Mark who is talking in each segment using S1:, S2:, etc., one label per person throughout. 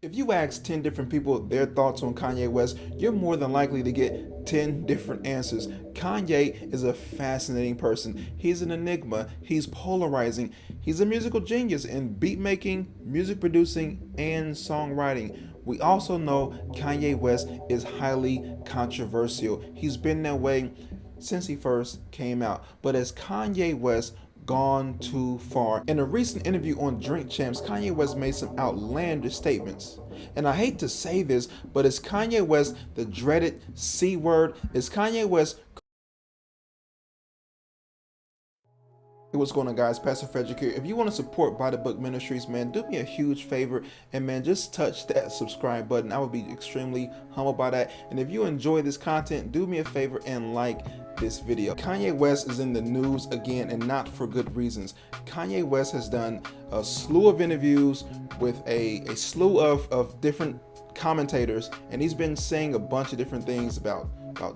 S1: If you ask 10 different people their thoughts on Kanye West, you're more than likely to get 10 different answers. Kanye is a fascinating person. He's an enigma. He's polarizing. He's a musical genius in beat making, music producing, and songwriting. We also know Kanye West is highly controversial. He's been that way since he first came out. But as Kanye West gone too far? In a recent interview on Drink Champs, Kanye West made some outlandish statements. And I hate to say this, but is Kanye West the dreaded C word? Is Kanye West... Hey, what's going on, guys? Pastor Frederick here. If you want to support By the Book Ministries, man, do me a huge favor and, man, just touch that subscribe button. I would be extremely humbled by that. And if you enjoy this content, do me a favor and like this video. Kanye West is in the news again, and not for good reasons. Kanye West has done a slew of interviews with a slew of different commentators, and he's been saying a bunch of different things about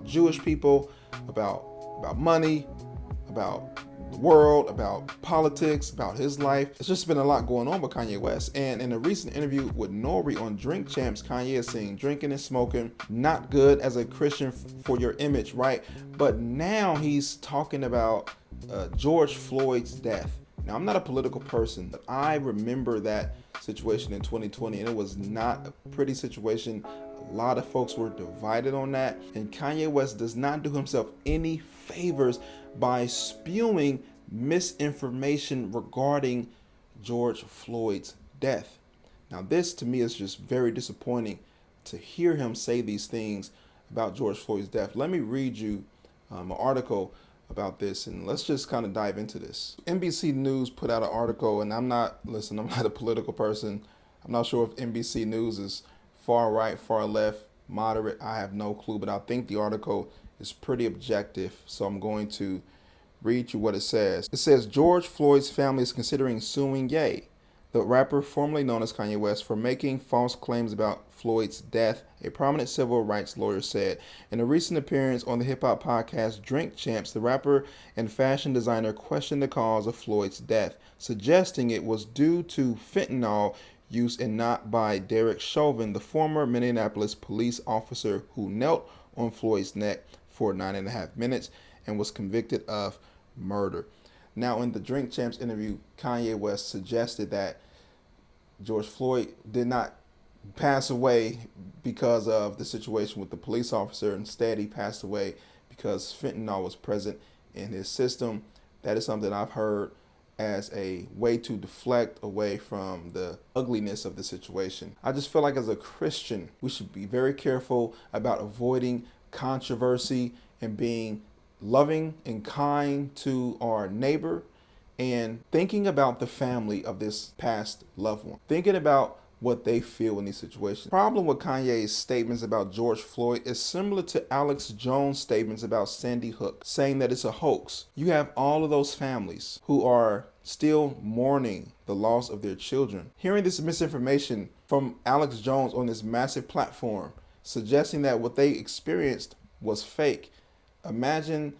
S1: Jewish people, about money, about the world, about politics, about his life. It's just been a lot going on with Kanye West. And in a recent interview with Nori on Drink Champs, Kanye is saying drinking and smoking not good as a Christian for your image, right? But now he's talking about George Floyd's death. Now, I'm not a political person, but I remember that situation in 2020, and it was not a pretty situation. A lot of folks were divided on that, and Kanye West does not do himself any favors by spewing misinformation regarding George Floyd's death. Now, this to me is just very disappointing to hear him say these things about George Floyd's death. Let me read you an article about this, and let's just kind of dive into this. NBC News put out an article, and I'm not a political person. I'm not sure if NBC News is far right, far left, moderate. I have no clue, but I think the article is pretty objective, so I'm going to read you what it says. It says, George Floyd's family is considering suing Ye, the rapper formerly known as Kanye West, for making false claims about Floyd's death, a prominent civil rights lawyer said. In a recent appearance on the hip-hop podcast Drink Champs, the rapper and fashion designer questioned the cause of Floyd's death, suggesting it was due to fentanyl use and not by Derek Chauvin, the former Minneapolis police officer who knelt on Floyd's neck for 9.5 minutes and was convicted of murder. Now, in the Drink Champs interview, Kanye West suggested that George Floyd did not pass away because of the situation with the police officer. Instead, he passed away because fentanyl was present in his system. That is something I've heard as a way to deflect away from the ugliness of the situation. I just feel like as a Christian, we should be very careful about avoiding controversy and being loving and kind to our neighbor and thinking about the family of this past loved one, thinking about what they feel in these situations. The problem with Kanye's statements about George Floyd is similar to Alex Jones' statements about Sandy Hook, saying that it's a hoax. You have all of those families who are still mourning the loss of their children. Hearing this misinformation from Alex Jones on this massive platform, suggesting that what they experienced was fake. Imagine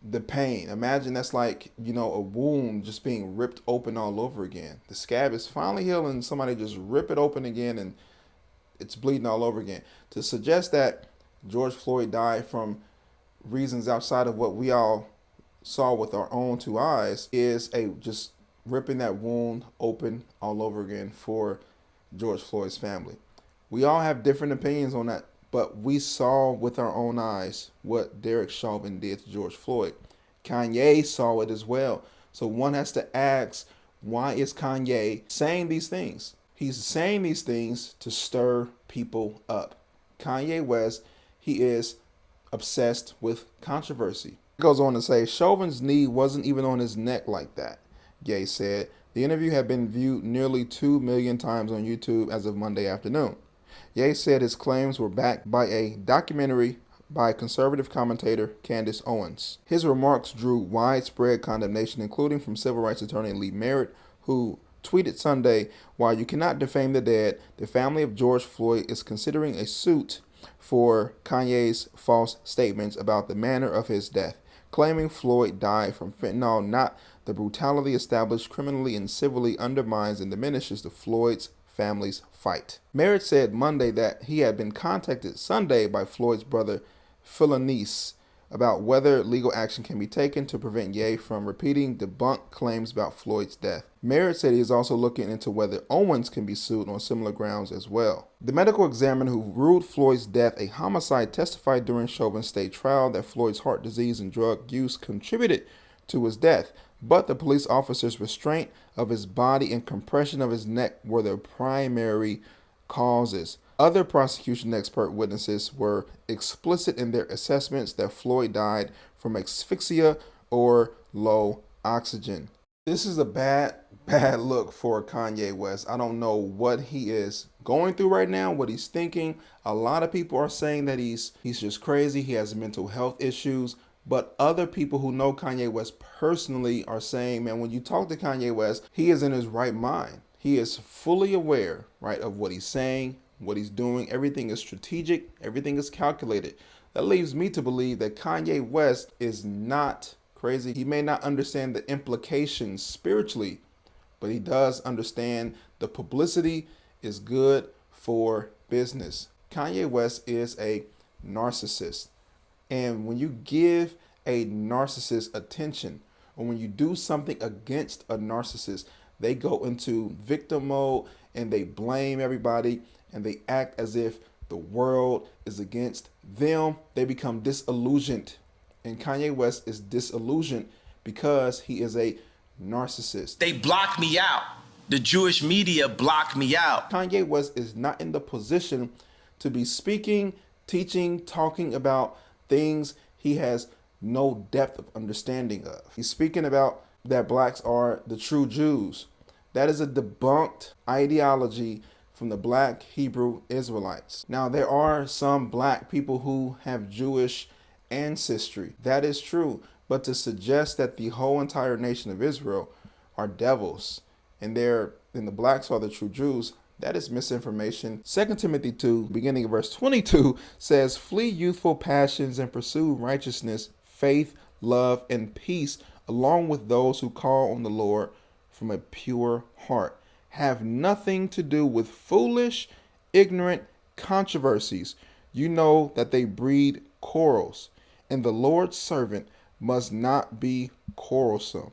S1: the pain. Imagine that's like, a wound just being ripped open all over again. The scab is finally healed and somebody just rip it open again and it's bleeding all over again. To suggest that George Floyd died from reasons outside of what we all saw with our own two eyes is just ripping that wound open all over again for George Floyd's family. We all have different opinions on that, but we saw with our own eyes what Derek Chauvin did to George Floyd. Kanye saw it as well. So one has to ask, why is Kanye saying these things? He's saying these things to stir people up. Kanye West, he is obsessed with controversy. He goes on to say, Chauvin's knee wasn't even on his neck like that, Ye said. The interview had been viewed nearly 2 million times on YouTube as of Monday afternoon. Ye said his claims were backed by a documentary by conservative commentator Candace Owens. His remarks drew widespread condemnation, including from civil rights attorney Lee Merritt, who tweeted Sunday, while you cannot defame the dead, the family of George Floyd is considering a suit for Kanye's false statements about the manner of his death, claiming Floyd died from fentanyl, not the brutality established criminally and civilly undermines and diminishes the Floyd's families fight. Merritt said Monday that he had been contacted Sunday by Floyd's brother, Philanese, about whether legal action can be taken to prevent Ye from repeating debunked claims about Floyd's death. Merritt said he is also looking into whether Owens can be sued on similar grounds as well. The medical examiner who ruled Floyd's death a homicide testified during Chauvin's state trial that Floyd's heart disease and drug use contributed to his death, but the police officer's restraint of his body and compression of his neck were the primary causes. Other prosecution expert witnesses were explicit in their assessments that Floyd died from asphyxia or low oxygen. This is a bad look for Kanye West. I don't know what he is going through right now, what he's thinking. A lot of people are saying that he's just crazy. He has mental health issues. But other people who know Kanye West personally are saying, man, when you talk to Kanye West, he is in his right mind. He is fully aware, right, of what he's saying, what he's doing. Everything is strategic. Everything is calculated. That leaves me to believe that Kanye West is not crazy. He may not understand the implications spiritually, but he does understand the publicity is good for business. Kanye West is a narcissist. And when you give a narcissist attention, or when you do something against a narcissist, they go into victim mode and they blame everybody and they act as if the world is against them. They become disillusioned. And Kanye West is disillusioned because he is a narcissist.
S2: They block me out. The Jewish media block me out.
S1: Kanye West is not in the position to be speaking, teaching, talking about things he has no depth of understanding of. He's speaking about that blacks are the true Jews. That is a debunked ideology from the black Hebrew Israelites. Now, there are some black people who have Jewish ancestry. That is true. But to suggest that the whole entire nation of Israel are devils and the blacks are the true Jews, that is misinformation. 2 Timothy 2, beginning of verse 22, says, "Flee youthful passions and pursue righteousness, faith, love, and peace, along with those who call on the Lord from a pure heart. Have nothing to do with foolish, ignorant controversies. You know that they breed quarrels, and the Lord's servant must not be quarrelsome,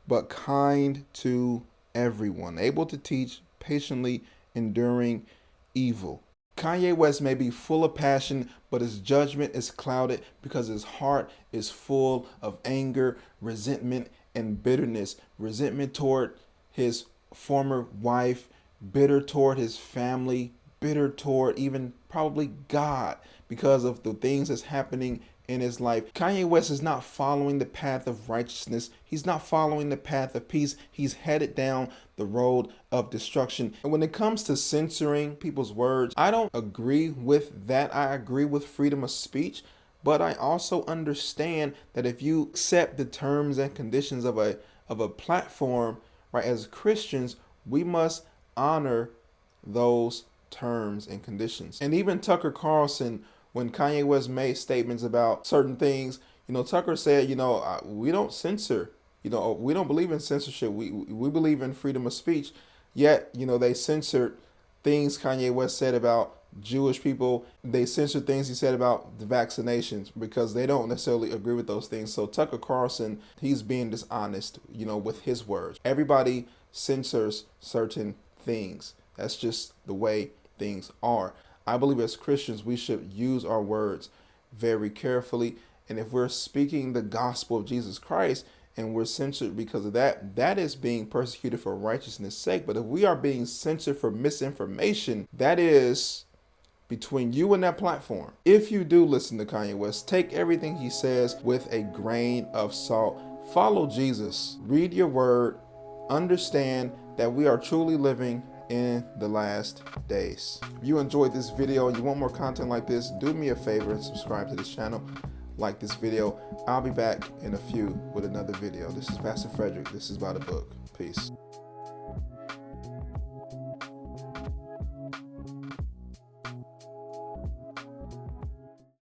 S1: but kind to everyone, able to teach, patiently enduring evil." Kanye West may be full of passion, but his judgment is clouded because his heart is full of anger, resentment, and bitterness. Resentment toward his former wife, bitter toward his family, bitter toward even probably God because of the things that's happening in his life. Kanye West is not following the path of righteousness. He's not following the path of peace. He's headed down the road of destruction. And when it comes to censoring people's words, I don't agree with that. I agree with freedom of speech, but I also understand that if you accept the terms and conditions of a platform, right, as Christians, we must honor those terms and conditions. And even Tucker Carlson, when Kanye West made statements about certain things, Tucker said, we don't censor, we don't believe in censorship. We believe in freedom of speech. Yet, they censored things Kanye West said about Jewish people. They censored things he said about the vaccinations because they don't necessarily agree with those things. So Tucker Carlson, he's being dishonest, with his words. Everybody censors certain things. That's just the way things are. I believe as Christians, we should use our words very carefully. And if we're speaking the gospel of Jesus Christ and we're censored because of that, that is being persecuted for righteousness' sake. But if we are being censored for misinformation, that is between you and that platform. If you do listen to Kanye West, take everything he says with a grain of salt. Follow Jesus. Read your word. Understand that we are truly living in the last days. If you enjoyed this video and you want more content like this, do me a favor and subscribe to this channel. Like this video. I'll be back in a few with another video. This is Pastor Frederick. This is By the Book. Peace.